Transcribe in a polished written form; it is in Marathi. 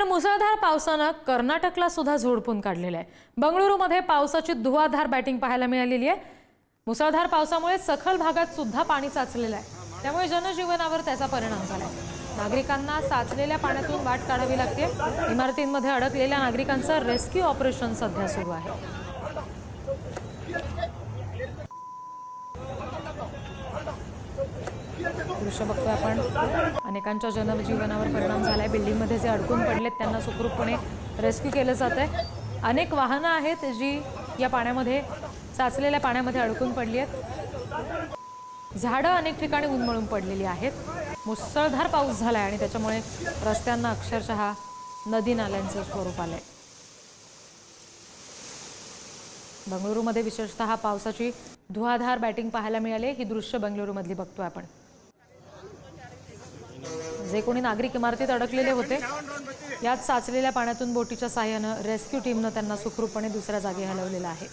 तर मुसळधार पावसानं कर्नाटकला सुद्धा झोडपून काढलेलं आहे। बंगळुरूमध्ये पावसाची धुवाधार बॅटिंग पाहायला मिळालेली आहे। मुसळधार पावसामुळे सखल भागात सुद्धा पाणी साचलेलं आहे, त्यामुळे जनजीवनावर त्याचा परिणाम झालाय। नागरिकांना साचलेल्या पाण्यातून वाट काढावी लागते। इमारतींमध्ये अडकलेल्या नागरिकांचं रेस्क्यू ऑपरेशन सध्या सुरू आहे। दृश्य बघतोय आपण, अनेकांच्या जनजीवनावर परिणाम झालाय। बिल्डिंगमध्ये जे अडकून पडलेत त्यांना सुखरूपपणे रेस्क्यू केलं जातंय। अनेक वाहनं आहेत जी या पाण्यामध्ये साचलेल्या पाण्यामध्ये अडकून पडली आहेत। झाडं अनेक ठिकाणी उन्मळून पडलेली आहेत। मुसळधार पाऊस झालाय आणि त्याच्यामुळे रस्त्यांना अक्षरशः नदी नाल्यांचं स्वरूप आलंय। बंगळुरूमध्ये विशेषतः पावसाची धुवाधार बॅटिंग पाहायला मिळाली। ही दृश्य बंगळुरूमधली बघतोय आपण। जे कोणी नागरिक इमारतीत अडकलेले होते, यात साचलेल्या पाण्यातून बोटीच्या साहाय्यानं रेस्क्यू टीमनं त्यांना सुखरूपपणे दुसऱ्या जागी हलवलेलं आहे।